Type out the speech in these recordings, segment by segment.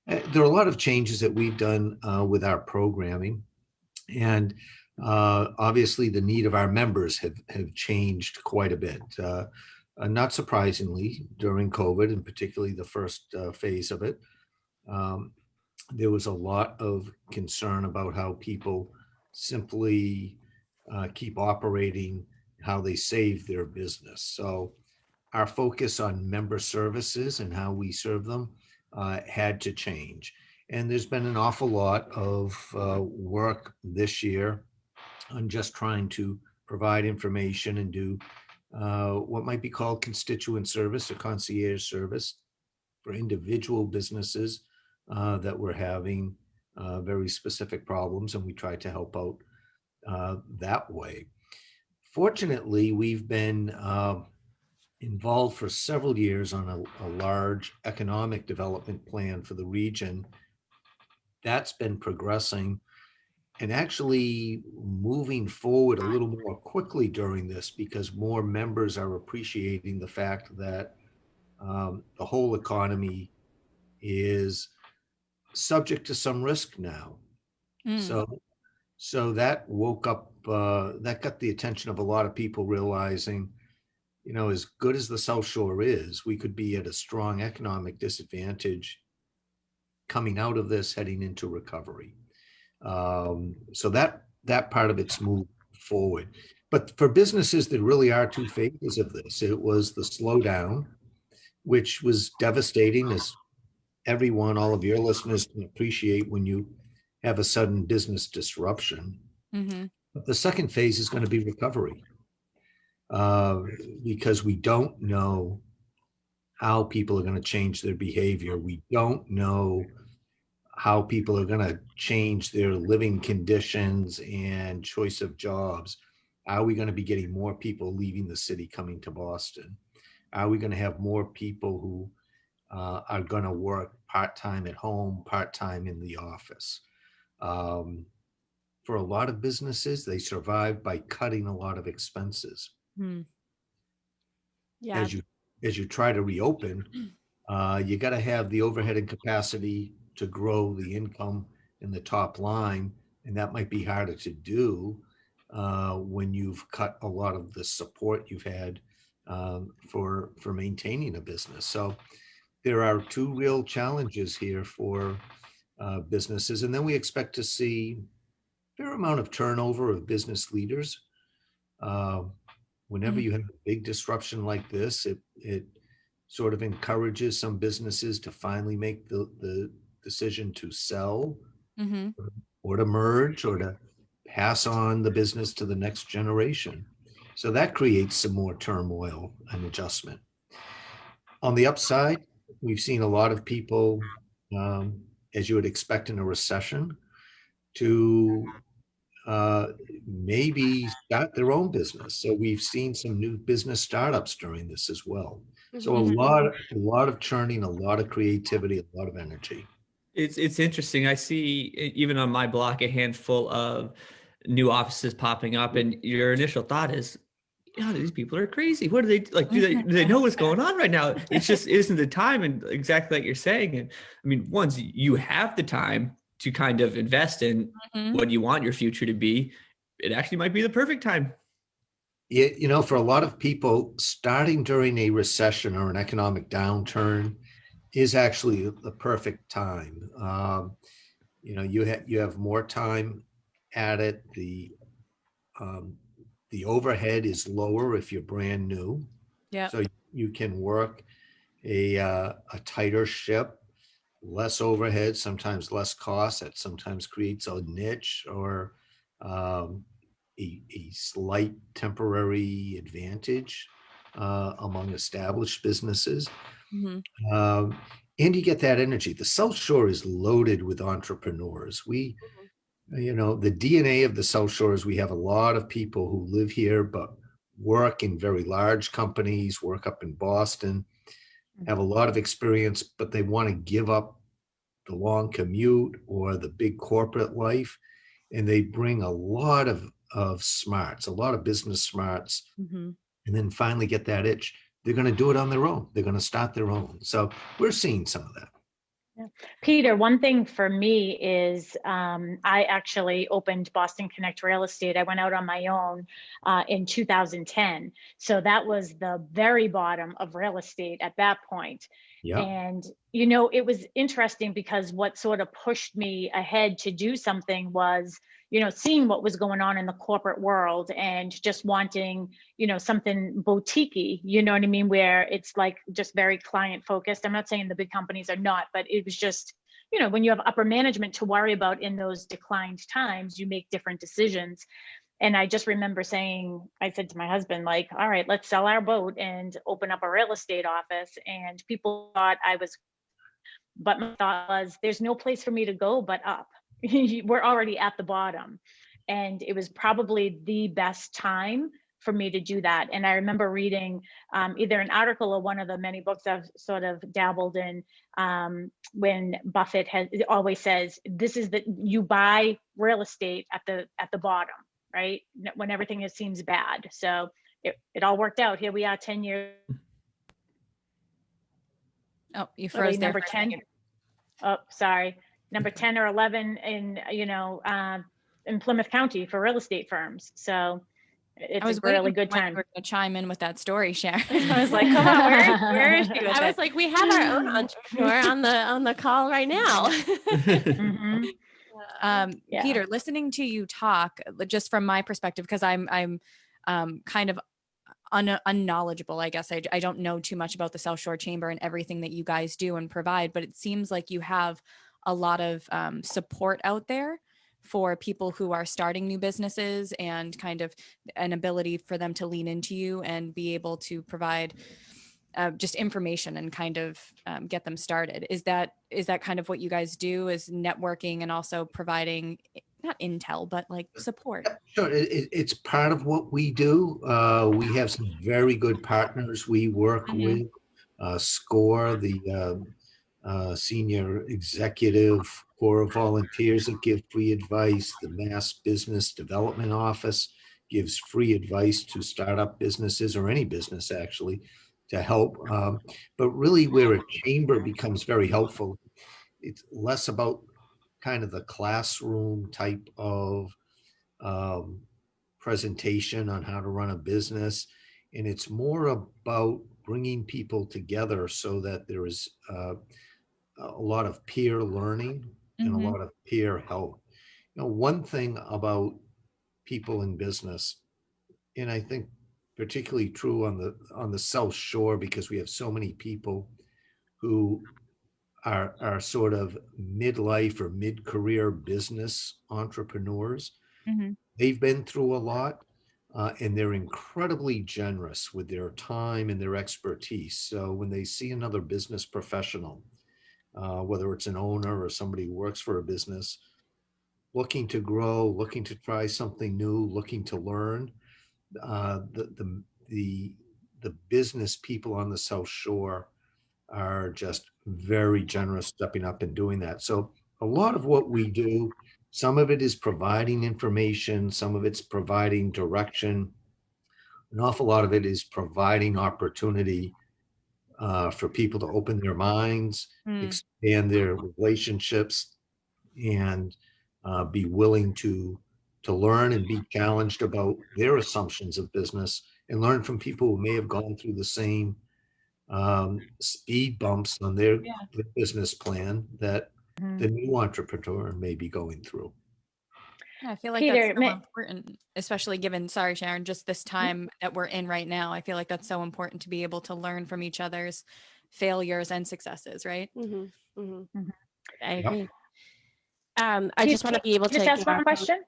There are a lot of changes that we've done with our programming, and obviously the need of our members have changed quite a bit. Not surprisingly, during COVID, and particularly the first phase of it, um, there was a lot of concern about how people simply keep operating, how they save their business. So our focus on member services and how we serve them had to change. And there's been an awful lot of work this year on just trying to provide information and do what might be called constituent service or concierge service for individual businesses that were having very specific problems, and we try to help out that way. Fortunately, we've been involved for several years on a large economic development plan for the region. That's been progressing and actually moving forward a little more quickly during this because more members are appreciating the fact that the whole economy is subject to some risk now. Mm. So that woke up, that got the attention of a lot of people realizing, as good as the South Shore is, we could be at a strong economic disadvantage coming out of this, heading into recovery. So that part of it's moved forward. But for businesses, there really are two phases of this. It was the slowdown, which was devastating, as everyone, all of your listeners can appreciate when you have a sudden business disruption. Mm-hmm. But the second phase is going to be recovery uh, because we don't know how people are going to change their behavior. We don't know how people are going to change their living conditions and choice of jobs. Are we going to be getting more people leaving the city coming to Boston? Are we going to have more people who are going to work part-time at home, part-time in the office? Um, for a lot of businesses, they survive by cutting a lot of expenses. Mm. Yeah. As you try to reopen, you got to have the overhead and capacity to grow the income in the top line, and that might be harder to do when you've cut a lot of the support you've had for maintaining a business. So there are two real challenges here for businesses, and then we expect to see a fair amount of turnover of business leaders. Uh, Whenever Mm-hmm. you have a big disruption like this, it sort of encourages some businesses to finally make the decision to sell Mm-hmm. or to merge or to pass on the business to the next generation. So that creates some more turmoil and adjustment. On the upside, we've seen a lot of people, um, as you would expect in a recession, to uh, maybe start their own business. So we've seen some new business startups during this as well. So Mm-hmm. a lot of churning, a lot of creativity, a lot of energy. It's interesting. I see even on my block a handful of new offices popping up, and your initial thought is, these people are crazy. What do they like? Do they know what's going on right now? It's just isn't the time, and exactly like you're saying. And I mean, once you have the time to kind of invest in Mm-hmm. what you want your future to be, it actually might be the perfect time. For a lot of people, starting during a recession or an economic downturn is actually the perfect time. You have more time at it. Um, the overhead is lower if you're brand new, Yeah. so you can work a tighter ship, less overhead, sometimes less cost. That sometimes creates a niche or um, a slight temporary advantage among established businesses. Mm-hmm. Um, and you get that energy. The South Shore is loaded with entrepreneurs. The DNA of the South Shore is we have a lot of people who live here, but work in very large companies, work up in Boston, have a lot of experience, but they want to give up the long commute or the big corporate life. And they bring a lot of smarts, a lot of business smarts, Mm-hmm. and then finally get that itch. They're going to do it on their own. They're going to start their own. So we're seeing some of that. Peter, one thing for me is I actually opened Boston Connect Real Estate. I went out on my own in 2010. So that was the very bottom of real estate at that point. Yeah. And, you know, it was interesting because what sort of pushed me ahead to do something was, you know, seeing what was going on in the corporate world and just wanting, you know, something boutique-y, you know what I mean, where it's like just very client focused. I'm not saying the big companies are not, but it was just, you know, when you have upper management to worry about in those declined times, you make different decisions. And I just remember saying, I said to my husband, like, all right, let's sell our boat and open up a real estate office. And people thought I was, but my thought was, there's no place for me to go but up. We're already at the bottom. And it was probably the best time for me to do that. And I remember reading either an article or one of the many books I've sort of dabbled in when Buffett always says, this is you buy real estate at the bottom, right? When everything seems bad. So it all worked out. Here we are 10 years. Oh, you froze there. Number 10. Oh, sorry. Number 10 or 11 in, you know, in Plymouth County for real estate firms. So it's a really good time. We're going to chime in with that story, Sharon. I was like, come on, where is she with I was it? like, we have our own entrepreneur on the call right now. Mhm. Yeah. Peter, listening to you talk, just from my perspective, because I'm kind of unknowledgeable, I guess. I don't know too much about the South Shore Chamber and everything that you guys do and provide, but it seems like you have a lot of support out there for people who are starting new businesses and kind of an ability for them to lean into you and be able to provide just information and kind of get them started. Is that kind of what you guys do, is networking and also providing not intel, but like support? Sure, it's part of what we do. We have some very good partners we work with. SCORE, the senior executive corps of volunteers that give free advice. The Mass Business Development Office gives free advice to startup businesses, or any business actually, to help. But really where a chamber becomes very helpful, it's less about kind of the classroom type of presentation on how to run a business. And it's more about bringing people together so that there is a lot of peer learning and a lot of peer help. You know, one thing about people in business, and I think particularly true on the South Shore, because we have so many people who are sort of midlife or mid-career business entrepreneurs. They've been through a lot, and they're incredibly generous with their time and their expertise. So when they see another business professional, whether it's an owner or somebody who works for a business, looking to grow, looking to try something new, looking to learn, the business people on the South Shore are just very generous, stepping up and doing that. So a lot of what we do, some of it is providing information, some of it's providing direction. An awful lot of it is providing opportunity for people to open their minds, expand their relationships, and be willing to learn and be challenged about their assumptions of business, and learn from people who may have gone through the same speed bumps on their business plan that the new entrepreneur may be going through. Yeah, I feel like Peter, that's so important, especially given, sorry, Sharon, just this time that we're in right now. I feel like that's so important to be able to learn from each other's failures and successes, right? I agree. I just want to be able to just ask one question.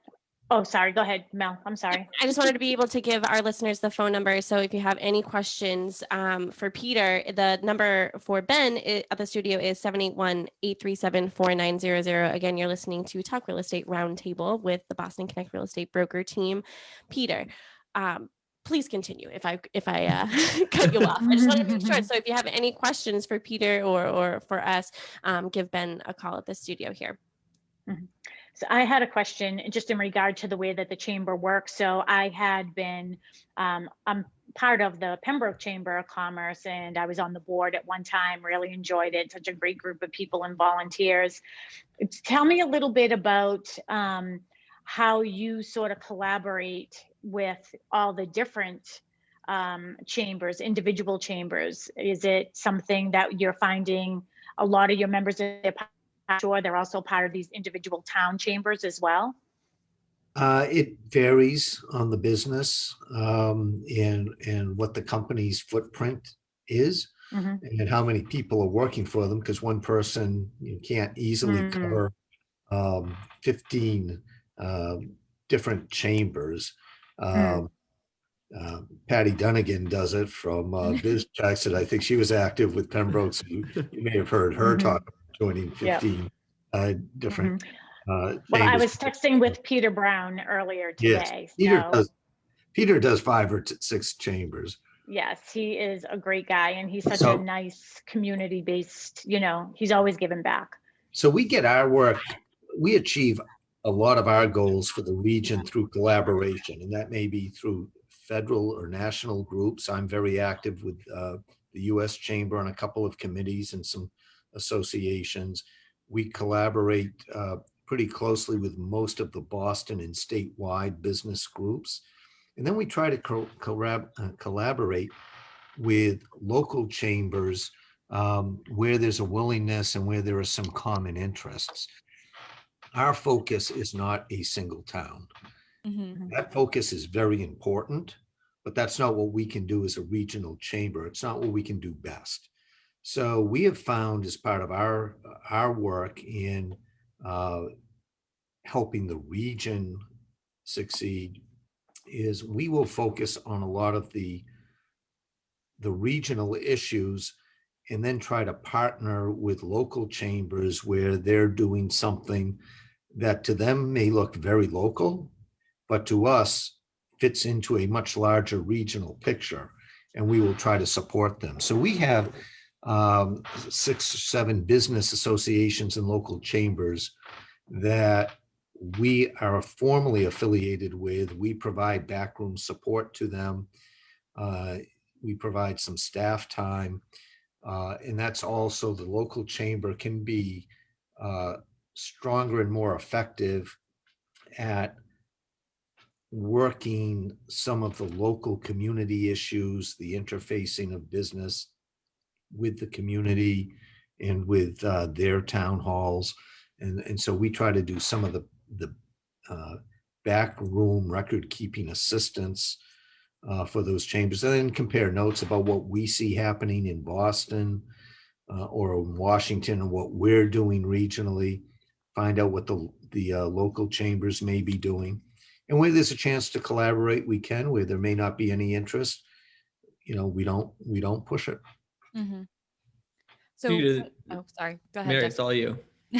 Oh, sorry. Go ahead, Mel. I'm sorry. I just wanted to be able to give our listeners the phone number. So if you have any questions for Peter, the number for Ben at the studio is 781-837-4900. Again, you're listening to Talk Real Estate Roundtable with the Boston Connect Real Estate Broker Team. Peter, please continue if I cut you off. I just want to be sure. So if you have any questions for Peter or for us, give Ben a call at the studio here. So I had a question just in regard to the way that the chamber works. So I had been, I'm part of the Pembroke Chamber of Commerce, and I was on the board at one time, really enjoyed it. Such a great group of people and volunteers. Tell me a little bit about how you sort of collaborate with all the different chambers, individual chambers. Is it something that you're finding a lot of your members are sure they're also part of these individual town chambers as well? It varies on the business and what the company's footprint is and how many people are working for them, because one person, you can't easily cover 15 different chambers. Patty Dunnigan does it from Biz Jackson. I think she was active with Pembroke, so you may have heard her talk about joining 15 different Well, I chambers. was texting with Peter Brown earlier today. Yes, Peter does 5 or 6 chambers. Yes, he is a great guy, and he's such a nice community-based, he's always giving back. So we get our work, we achieve a lot of our goals for the region through collaboration, and that may be through federal or national groups. I'm very active with the U.S. Chamber on a couple of committees and some associations. We collaborate pretty closely with most of the Boston and statewide business groups. And then we try to collaborate with local chambers where there's a willingness and where there are some common interests. Our focus is not a single town. That focus is very important, but that's not what we can do as a regional chamber. It's not what we can do best. So we have found, as part of our work in helping the region succeed, is we will focus on a lot of the regional issues and then try to partner with local chambers where they're doing something that to them may look very local, but to us fits into a much larger regional picture, and we will try to support them. So we have 6 or 7 business associations and local chambers that we are formally affiliated with. We provide backroom support to them. We provide some staff time, and that's also the local chamber can be stronger and more effective at working some of the local community issues, the interfacing of business with the community and with their town halls. And so we try to do some of the backroom record keeping assistance for those chambers, and then compare notes about what we see happening in Boston or in Washington and what we're doing regionally, find out what the local chambers may be doing. And where there's a chance to collaborate, we can. Where there may not be any interest, we don't push it. So, oh, sorry. Go ahead. Mary, it's all you.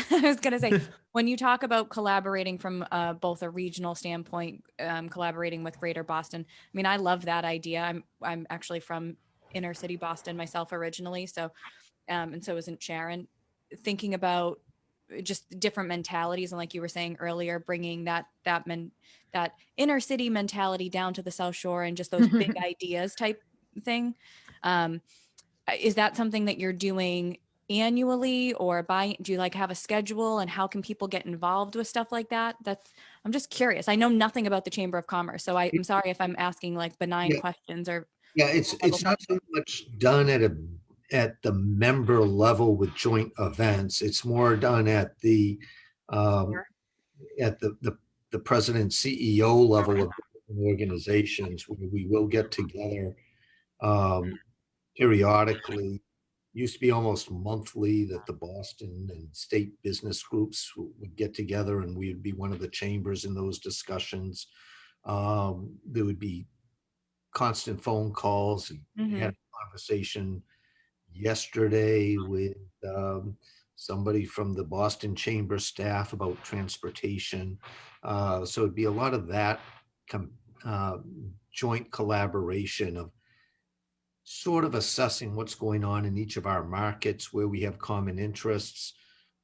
I was going to say, when you talk about collaborating from both a regional standpoint, collaborating with Greater Boston, I mean, I love that idea. I'm actually from inner city Boston myself originally. So, and so isn't Sharon. Thinking about just different mentalities, and like you were saying earlier, bringing that inner city mentality down to the South Shore and just those big ideas type thing. Is that something that you're doing annually, or do you have a schedule, and how can people get involved with stuff like that? I'm just curious. I know nothing about the Chamber of Commerce, so I'm sorry if I'm asking benign questions or. Yeah, it's not so much done at the member level with joint events. It's more done at the president CEO level of organizations, where we will get together periodically. Used to be almost monthly that the Boston and state business groups would get together, and we would be one of the chambers in those discussions. There would be constant phone calls. We had a conversation yesterday with somebody from the Boston Chamber staff about transportation. So it'd be a lot of that joint collaboration of sort of assessing what's going on in each of our markets where we have common interests,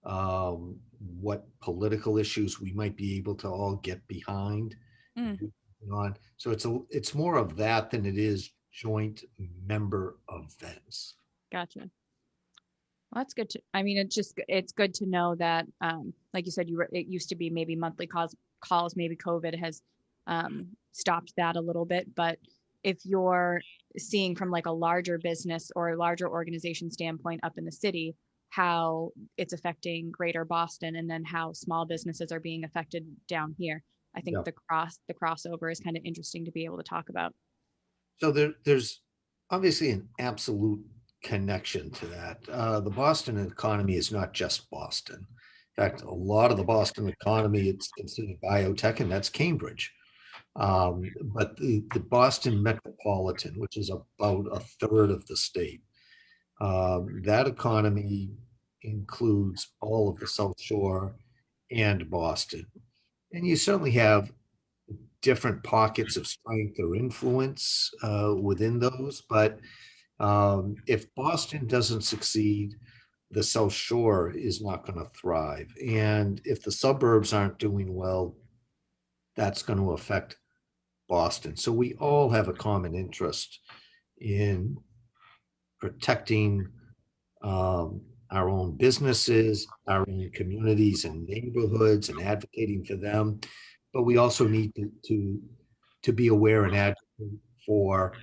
what political issues we might be able to all get behind. Mm. On. So it's more of that than it is joint member events. Gotcha. Well, that's good to, I mean, it's good to know that, like you said, it used to be maybe monthly calls, maybe COVID has stopped that a little bit. But if you're seeing from like a larger business or a larger organization standpoint up in the city, how it's affecting greater Boston, and then how small businesses are being affected down here, I think Yeah. the crossover is kind of interesting to be able to talk about. So there's obviously an absolute connection to that. The Boston economy is not just Boston. In fact, a lot of the Boston economy, it's considered biotech, and that's Cambridge. But the Boston metropolitan, which is about a third of the state, that economy includes all of the South Shore and Boston. And you certainly have different pockets of strength or influence within those. But if Boston doesn't succeed, the South Shore is not going to thrive. And if the suburbs aren't doing well, that's going to affect Boston. So we all have a common interest in protecting our own businesses, our own communities and neighborhoods, and advocating for them. But we also need to be aware and advocate for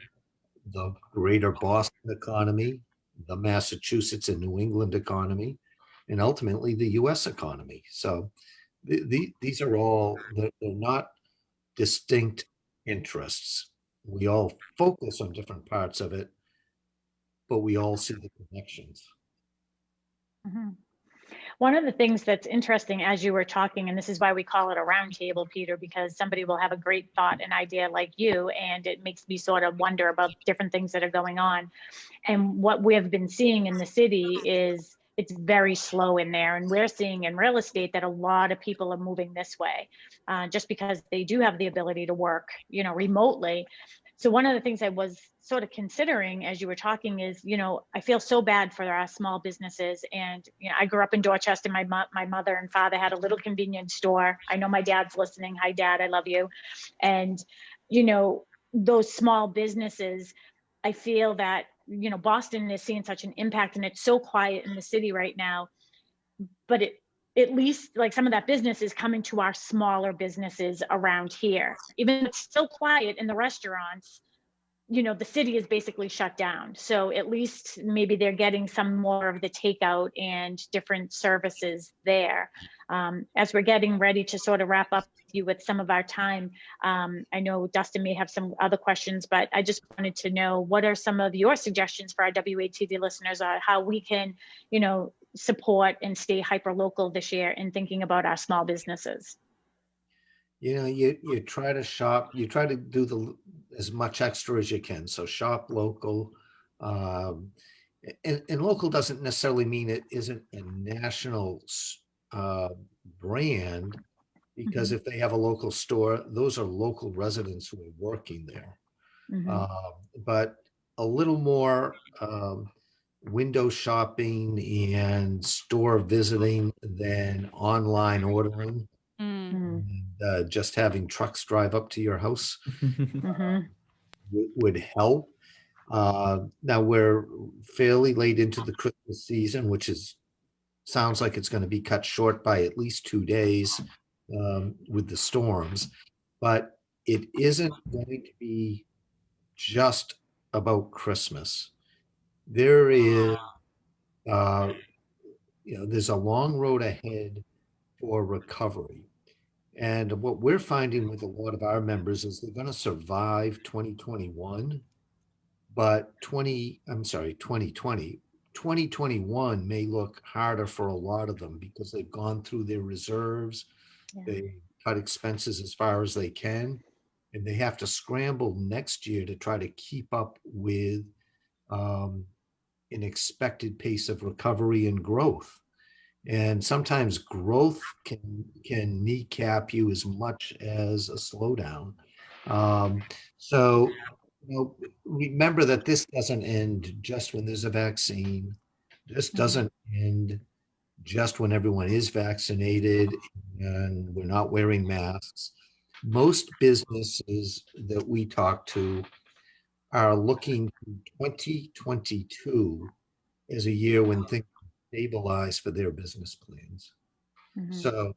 the greater Boston economy, the Massachusetts and New England economy, and ultimately the U.S. economy. So these are all, they're not distinct interests. We all focus on different parts of it, but we all see the connections. Mhm. One of the things that's interesting as you were talking, and this is why we call it a roundtable, Peter, because somebody will have a great thought and idea like you, and it makes me sort of wonder about different things that are going on. And what we have been seeing in the city is it's very slow in there. And we're seeing in real estate that a lot of people are moving this way just because they do have the ability to work, remotely. So one of the things I was sort of considering as you were talking is, I feel so bad for our small businesses. And, I grew up in Dorchester. My mother and father had a little convenience store. I know my dad's listening. Hi, Dad, I love you. And, those small businesses, I feel that, Boston is seeing such an impact, and it's so quiet in the city right now, but at least like some of that business is coming to our smaller businesses around here. Even though it's still quiet in the restaurants, the city is basically shut down. So at least maybe they're getting some more of the takeout and different services there. As we're getting ready to sort of wrap up with some of our time, I know Dustin may have some other questions, but I just wanted to know, what are some of your suggestions for our WATD listeners on how we can, support and stay hyper local this year in thinking about our small businesses? You try to shop, you try to do as much extra as you can. So shop local. And local doesn't necessarily mean it isn't a national brand, because if they have a local store, those are local residents who are working there. But a little more window shopping and store visiting than online ordering. And just having trucks drive up to your house would help. Now we're fairly late into the Christmas season, which sounds like it's going to be cut short by at least 2 days with the storms, but it isn't going to be just about Christmas. There is, there's a long road ahead for recovery. And what we're finding with a lot of our members is they're going to survive 2021, but 2021 may look harder for a lot of them because they've gone through their reserves. Yeah. They cut expenses as far as they can, and they have to scramble next year to try to keep up with an expected pace of recovery and growth. And sometimes growth can kneecap you as much as a slowdown. So, remember that this doesn't end just when there's a vaccine. This doesn't end just when everyone is vaccinated and we're not wearing masks. Most businesses that we talk to are looking to 2022 as a year when things stabilize for their business plans. So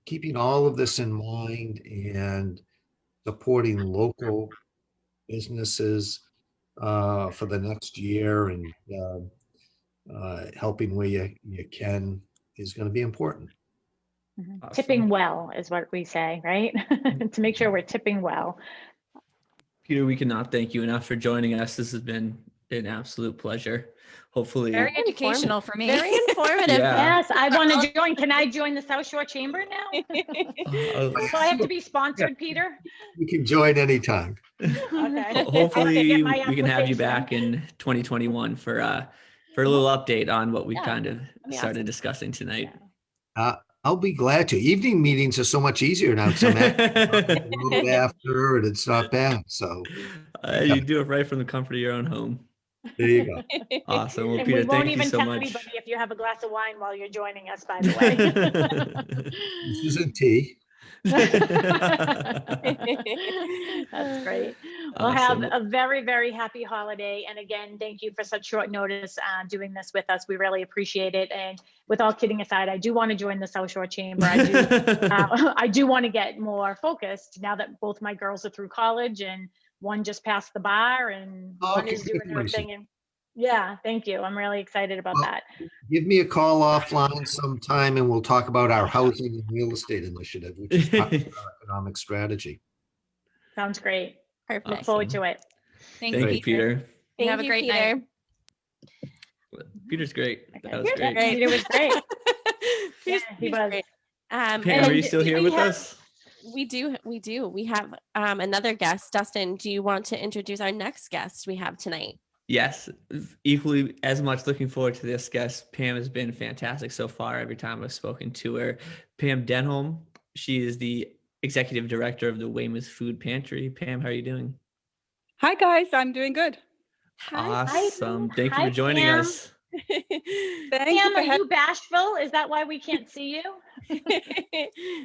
keeping all of this in mind and supporting local businesses for the next year and helping where you can is going to be important. Awesome. Tipping well is what we say, right? To make sure we're tipping well. Peter, we cannot thank you enough for joining us. This has been an absolute pleasure. Hopefully, Very educational for me. Very informative. Yeah. Yes, I want to join. Can I join the South Shore Chamber now? Do I have to be sponsored, Peter? You can join anytime. Okay. hopefully my we can have you application. back in 2021 for a little update on what we Yeah, kind of be started awesome. discussing tonight. I'll be glad to. Evening meetings are so much easier now. So after, and it's not bad. So You do it right from the comfort of your own home. there you go. Awesome. Well, And Peter, we won't thank you even so tell much. anybody if you have a glass of wine while you're joining us, by the way. This isn't tea. That's great. Well, Awesome. have a very, very happy holiday. And again, thank you for such short notice doing this with us. We really appreciate it. And with all kidding aside, I do want to join the South Shore Chamber. I do want to get more focused now that both my girls are through college and one just passed the bar and one is doing her thing. And yeah, thank you. I'm really excited about that. Give me a call offline sometime and we'll talk about our housing and real estate initiative, which is part of our economic strategy. Sounds great. Perfect. Look forward to it. Thank Thank you, you, Peter. You have a great night. Peter's great. Okay. That was great. Peter was great. He's he was. great. Pam, And are you still here with have- us? We do. We have another guest. Dustin, do you want to introduce our next guest we have tonight? Yes, equally as much looking forward to this guest. Pam has been fantastic so far every time I've spoken to her. Pam Denholm, she is the executive director of the Weymouth Food Pantry. Pam, how are you doing? Hi guys, I'm doing good. Awesome. Thank you Hi, for joining Pam. us. Thank Pam, you for are you bashful? Is that why we can't see you?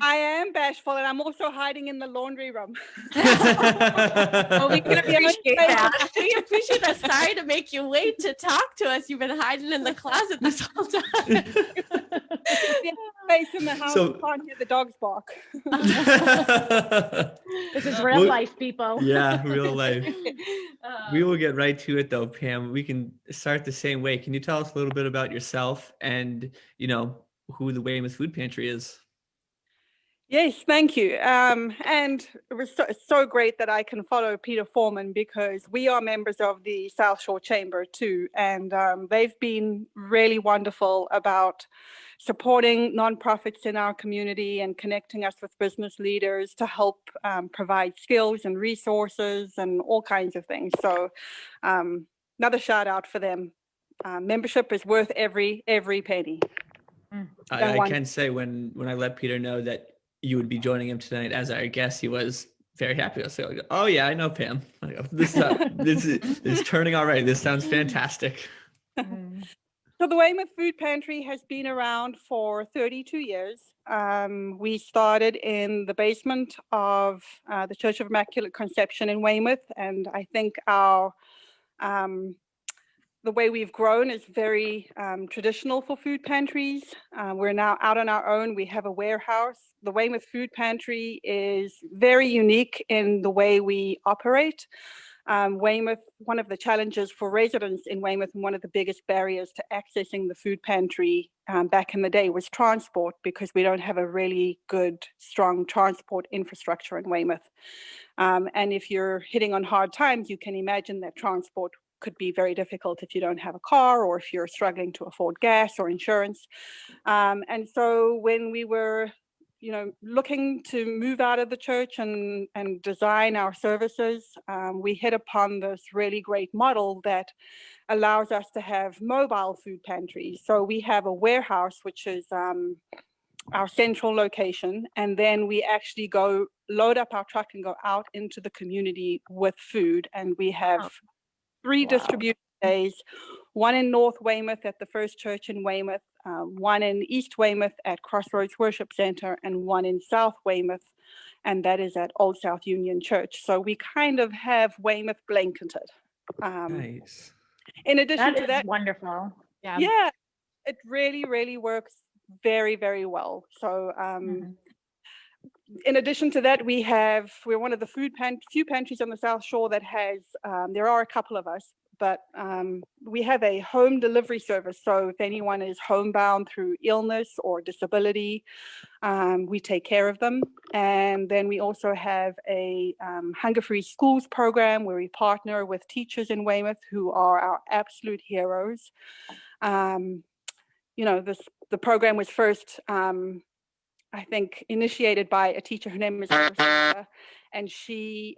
I am bashful and I'm also hiding in the laundry room. Oh, we can appreciate that. We appreciate that. Sorry to make you wait to talk to us. You've been hiding in the closet this whole time. Space in the house, So- you can't hear the dogs bark. This is real Well, life, people. Yeah, real life. We will get right to it though, Pam. We can start the same way. Can you tell us a little bit about yourself and, who the Weymouth Food Pantry is? Yes, thank you. And it was so great that I can follow Peter Foreman because we are members of the South Shore Chamber too. And they've been really wonderful about supporting nonprofits in our community and connecting us with business leaders to help provide skills and resources and all kinds of things. So another shout out for them. Membership is worth every penny. I can say when I let Peter know that you would be joining him tonight as our guest, he was very happy. I was like, oh yeah, I know Pam. This is turning all right. This sounds fantastic. So the Weymouth Food Pantry has been around for 32 years. We started in the basement of the Church of Immaculate Conception in Weymouth, and I think the way we've grown is very traditional for food pantries. We're now out on our own. We have a warehouse. The Weymouth Food Pantry is very unique in the way we operate. Weymouth, one of the challenges for residents in Weymouth and one of the biggest barriers to accessing the food pantry back in the day was transport, because we don't have a really good, strong transport infrastructure in Weymouth. And if you're hitting on hard times, you can imagine that transport could be very difficult if you don't have a car or if you're struggling to afford gas or insurance. And so when we were looking to move out of the church and design our services, we hit upon this really great model that allows us to have mobile food pantries. So we have a warehouse, which is our central location, and then we actually go load up our truck and go out into the community with food. And we have 3 distribution days, one in North Weymouth at the First Church in Weymouth, one in East Weymouth at Crossroads Worship Center, and one in South Weymouth, and that is at Old South Union Church. So we kind of have Weymouth blanketed. Nice. In addition That to is that, wonderful. yeah, it really, really works very, very well. So in addition to that, we're one of the few pantries on the South Shore that has, there are a couple of us, but we have a home delivery service. So if anyone is homebound through illness or disability, we take care of them. And then we also have a hunger-free schools program where we partner with teachers in Weymouth who are our absolute heroes. The program was first, I think, initiated by a teacher. Her name is Sarah, and she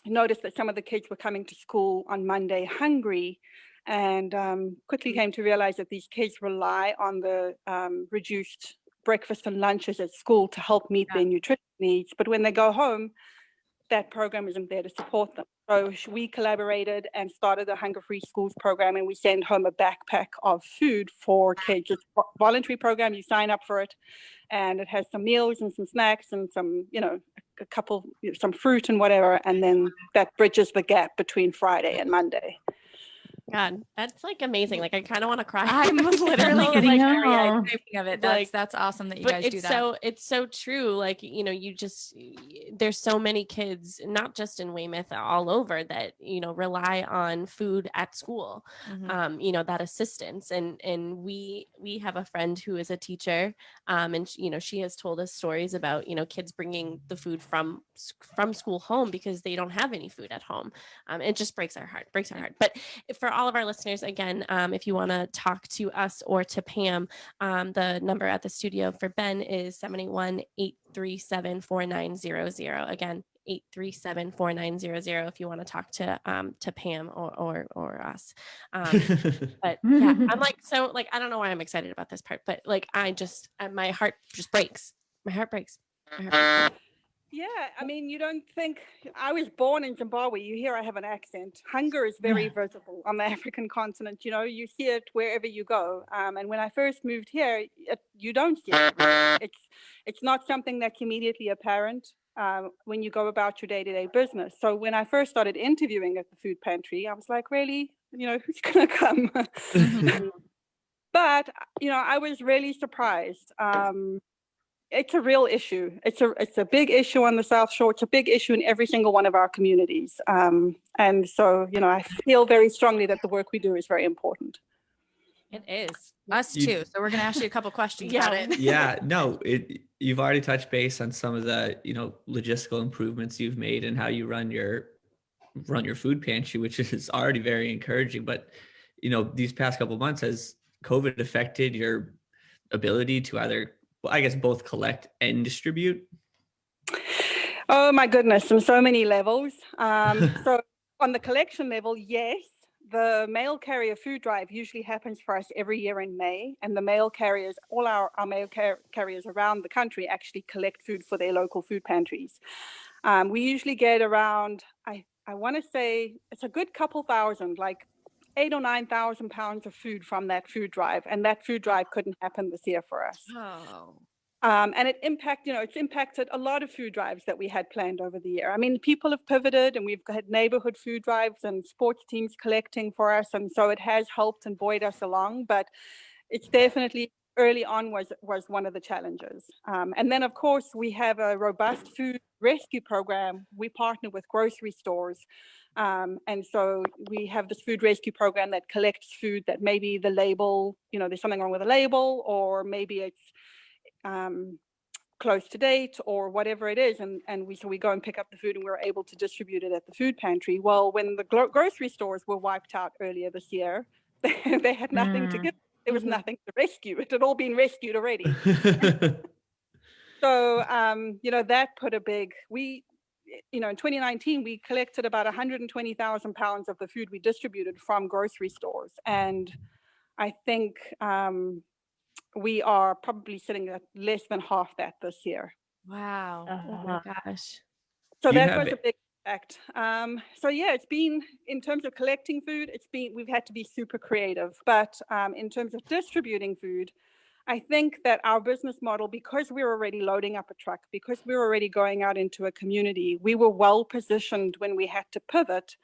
noticed that some of the kids were coming to school on Monday hungry, and quickly came to realize that these kids rely on the reduced breakfast and lunches at school to help meet their nutrition needs. But when they go home, that program isn't there to support them. So we collaborated and started the Hunger-Free Schools program, and we send home a backpack of food for kids. It's a voluntary program. You sign up for it, and it has some meals and some snacks and some, some fruit and whatever. And then that bridges the gap between Friday and Monday. God, that's like amazing. Like, I kind of want to cry. I'm literally Like, getting I teary-eyed know. thinking of it. Like, That's awesome that you but guys do it's that. it's so true. Like, there's so many kids, not just in Weymouth, all over, that, rely on food at school, that assistance. And we have a friend who is a teacher, and she has told us stories about, kids bringing the food from school home because they don't have any food at home. It just breaks our heart. But for all of our listeners, again, if you want to talk to us or to Pam, the number at the studio for Ben is 781-837-4900. Again, 837-4900 if you want to talk to Pam or us. But yeah, I'm like, so like, I don't know why I'm excited about this part, but like, my heart just breaks. My heart breaks. Yeah, I mean, you don't think, I was born in Zimbabwe. You hear I have an accent. Hunger is very visible on the African continent. You see it wherever you go. And when I first moved here, you don't see it. It's not something that's immediately apparent when you go about your day-to-day business. So when I first started interviewing at the food pantry, I was like, really? Who's going to come? But, I was really surprised. It's a real issue. It's a big issue on the South Shore. It's a big issue in every single one of our communities. And so, I feel very strongly that the work we do is very important. It is. Us too. So we're going to ask you a couple questions about it. Yeah, no, you've already touched base on some of the, logistical improvements you've made and how you run your food pantry, which is already very encouraging. But, these past couple of months, has COVID affected your ability to either, I guess, both collect and distribute? Oh my goodness, on so many levels. So on the collection level, yes, the mail carrier food drive usually happens for us every year in May, and the mail carriers, all our mail carriers around the country actually collect food for their local food pantries. We usually get around, I want to say it's a good couple thousand, like 8,000 or 9,000 pounds of food from that food drive, and that food drive couldn't happen this year for us. Oh. And it's impacted a lot of food drives that we had planned over the year. I mean, people have pivoted, and we've had neighborhood food drives and sports teams collecting for us, and so it has helped and buoyed us along. But it's definitely early on was one of the challenges. And then, of course, we have a robust food rescue program. We partner with grocery stores. And so we have this food rescue program that collects food that maybe the label, there's something wrong with the label, or maybe it's close to date or whatever it is. And we go and pick up the food, and we're able to distribute it at the food pantry. Well, when the grocery stores were wiped out earlier this year, they had nothing to give. There was nothing to rescue. It had all been rescued already. So, that put a big, in 2019, we collected about 120,000 pounds of the food we distributed from grocery stores. And I think we are probably sitting at less than half that this year. Wow. Oh my gosh. So Do you that have was a big Act. So yeah, it's been, in terms of collecting food, we've had to be super creative. But in terms of distributing food, I think that our business model, because we're already loading up a truck, because we're already going out into a community, we were well positioned when we had to pivot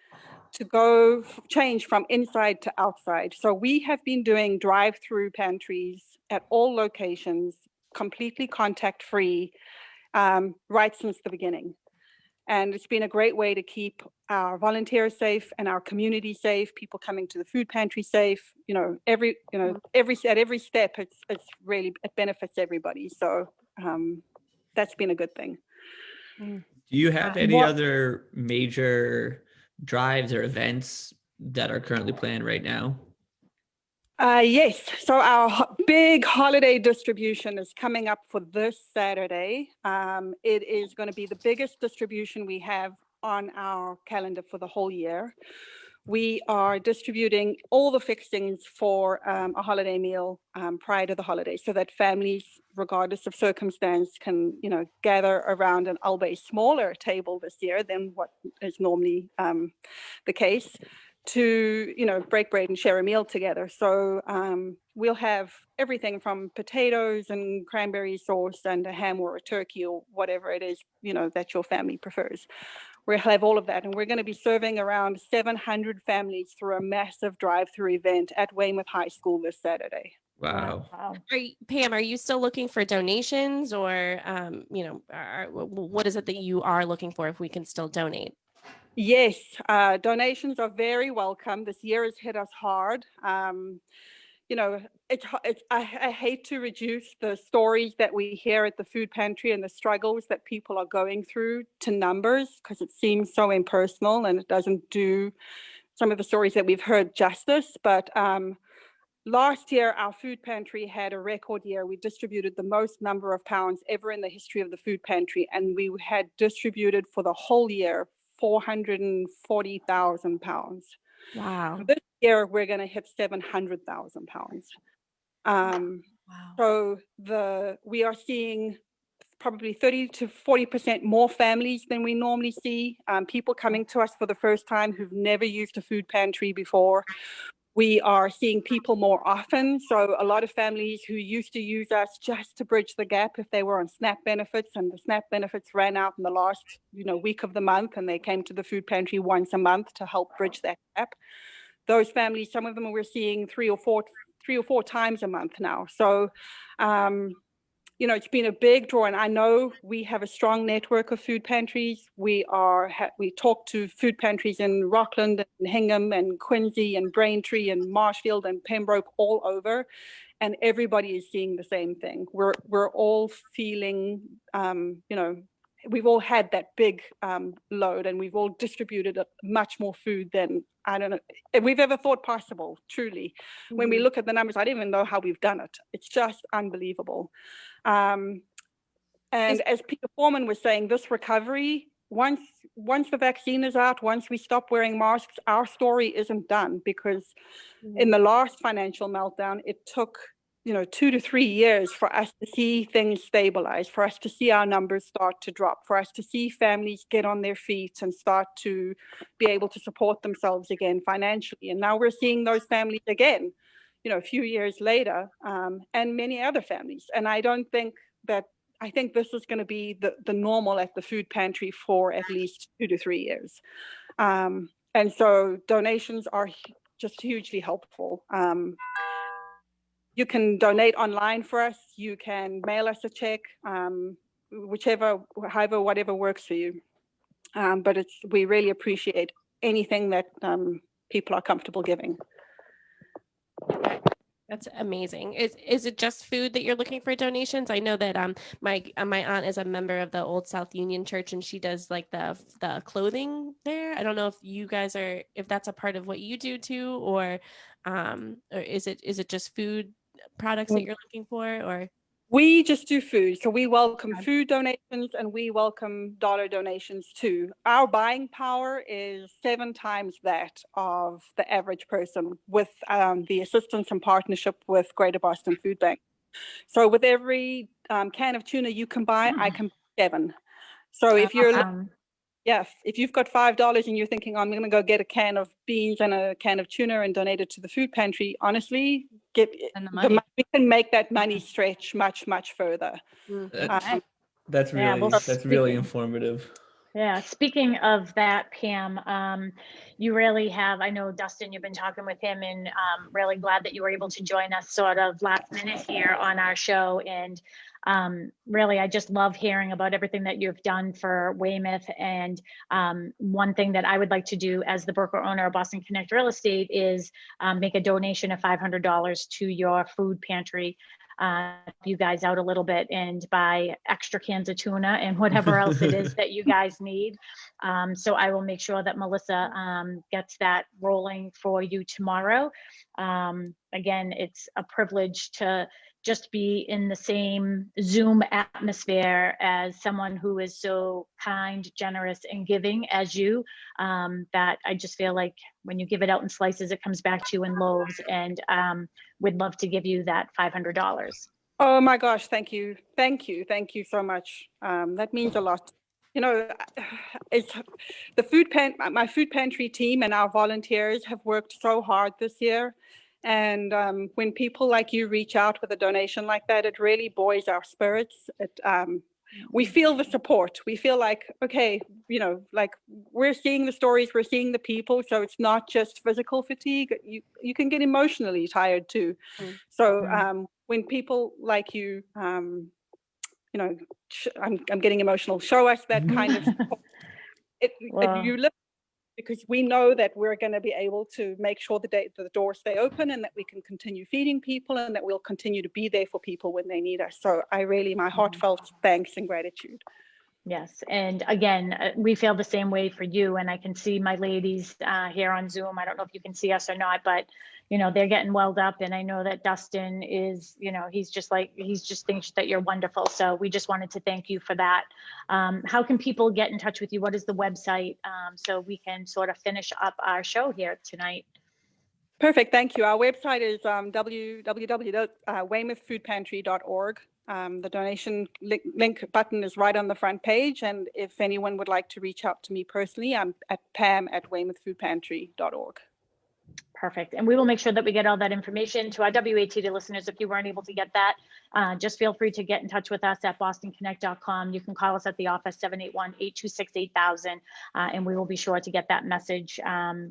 to change from inside to outside. So we have been doing drive-through pantries at all locations, completely contact-free, right since the beginning. And it's been a great way to keep our volunteers safe and our community safe, people coming to the food pantry safe. At every step, it's really, it benefits everybody. So that's been a good thing. Do you have any other major drives or events that are currently planned right now? Yes. So our big holiday distribution is coming up for this Saturday. It is going to be the biggest distribution we have on our calendar for the whole year. We are distributing all the fixings for a holiday meal prior to the holiday, so that families, regardless of circumstance, can gather around an albeit smaller table this year than what is normally the case, to break bread and share a meal together. So we'll have everything from potatoes and cranberry sauce and a ham or a turkey or whatever it is that your family prefers. We'll have all of that, and we're going to be serving around 700 families through a massive drive-through event at Weymouth High School this Saturday. Wow. Pam, are you still looking for donations, or what is it that you are looking for if we can still donate? Yes, donations are very welcome. This year has hit us hard. I hate to reduce the stories that we hear at the food pantry and the struggles that people are going through to numbers, because it seems so impersonal and it doesn't do some of the stories that we've heard justice. But last year, our food pantry had a record year. We distributed the most number of pounds ever in the history of the food pantry, and we had distributed for the whole year 440,000 pounds. Wow. This year, we're going to hit 700,000 pounds. Wow. So we are seeing probably 30 to 40% more families than we normally see. People coming to us for the first time who've never used a food pantry before. We are seeing people more often. So a lot of families who used to use us just to bridge the gap if they were on SNAP benefits, and the SNAP benefits ran out in the last week of the month, and they came to the food pantry once a month to help bridge that gap. Those families, some of them we're seeing three or four times a month now. So it's been a big draw, and I know we have a strong network of food pantries. We talk to food pantries in Rockland and Hingham and Quincy and Braintree and Marshfield and Pembroke, all over, and everybody is seeing the same thing. We're all feeling, we've all had that big load, and we've all distributed much more food than we've ever thought possible, truly. Mm-hmm. When we look at the numbers, I don't even know how we've done it. It's just unbelievable. And as Peter Foreman was saying, this recovery, once the vaccine is out, once we stop wearing masks, our story isn't done, because in the last financial meltdown, it took 2 to 3 years for us to see things stabilize, for us to see our numbers start to drop, for us to see families get on their feet and start to be able to support themselves again financially. And now we're seeing those families again, a few years later, and many other families. And I think this is going to be the normal at the food pantry for at least 2 to 3 years. And so donations are just hugely helpful. You can donate online for us. You can mail us a check, whatever works for you. But we really appreciate anything that people are comfortable giving. That's amazing. Is it just food that you're looking for donations? I know that my aunt is a member of the Old South Union Church, and she does like the clothing there. I don't know if that's a part of what you do too, or is it just food products that you're looking for, or? We just do food. So we welcome food donations, and we welcome dollar donations too. Our buying power is 7 times that of the average person, with the assistance and partnership with Greater Boston Food Bank. So with every can of tuna you can buy, I can buy 7. So if you're yeah, if you've got $5 and you're thinking, I'm going to go get a can of beans and a can of tuna and donate it to the food pantry, honestly, And the money. we can make that money stretch much, much further. That- That's Yeah, really, well, that's really speaking- informative. Yeah, speaking of that, Pam, you really have, I know Dustin, you've been talking with him, and really glad that you were able to join us sort of last minute here on our show. And really, I just love hearing about everything that you've done for Weymouth. And one thing that I would like to do as the broker owner of Boston Connect Real Estate is make a donation of $500 to your food pantry. Help you guys out a little bit and buy extra cans of tuna and whatever else it is that you guys need. So I will make sure that Melissa gets that rolling for you tomorrow. Again, it's a privilege to just be in the same Zoom atmosphere as someone who is so kind, generous, and giving as you, that I just feel like when you give it out in slices, it comes back to you in loaves. And we'd love to give you that $500. Oh my gosh, thank you. Thank you. Thank you so much. That means a lot. You know, it's my food pantry team and our volunteers have worked so hard this year. And when people like you reach out with a donation like that, it really buoys our spirits. We feel the support. We feel like, okay, you know, like we're seeing the stories, we're seeing the people. So it's not just physical fatigue. You can get emotionally tired too. So when people like you, you know, I'm getting emotional, show us that kind of support. You live, because we know that we're going to be able to make sure the doors stay open and that we can continue feeding people and that we'll continue to be there for people when they need us. So my heartfelt thanks and gratitude. Yes. And again, we feel the same way for you. And I can see my ladies here on Zoom. I don't know if you can see us or not, but, you know, they're getting welled up. And I know that Dustin is, you know, he just thinks that you're wonderful. So we just wanted to thank you for that. How can people get in touch with you? What is the website? So we can sort of finish up our show here tonight. Perfect. Thank you. Our website is www.weymouthfoodpantry.org. The donation link button is right on the front page. And if anyone would like to reach out to me personally, I'm at pam@weymouthfoodpantry.org. Perfect. And we will make sure that we get all that information to our WATD listeners. If you weren't able to get that, just feel free to get in touch with us at bostonconnect.com. You can call us at the office 781-826-8000, and we will be sure to get that message,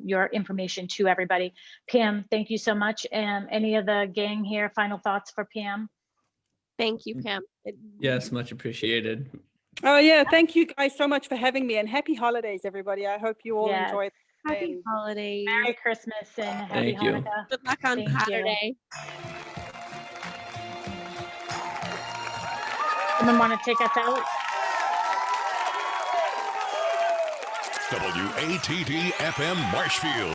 your information to everybody. Pam, thank you so much. Any of the gang here, final thoughts for Pam? Thank you, Pam. Yes, much appreciated. Oh yeah, thank you guys so much for having me, and happy holidays, everybody. I hope you all Yes. enjoy. Happy holidays. Merry Christmas and happy Thank you. Hanukkah. Good luck on Thank you. Saturday. Someone want to take us out? WATD FM Marshfield.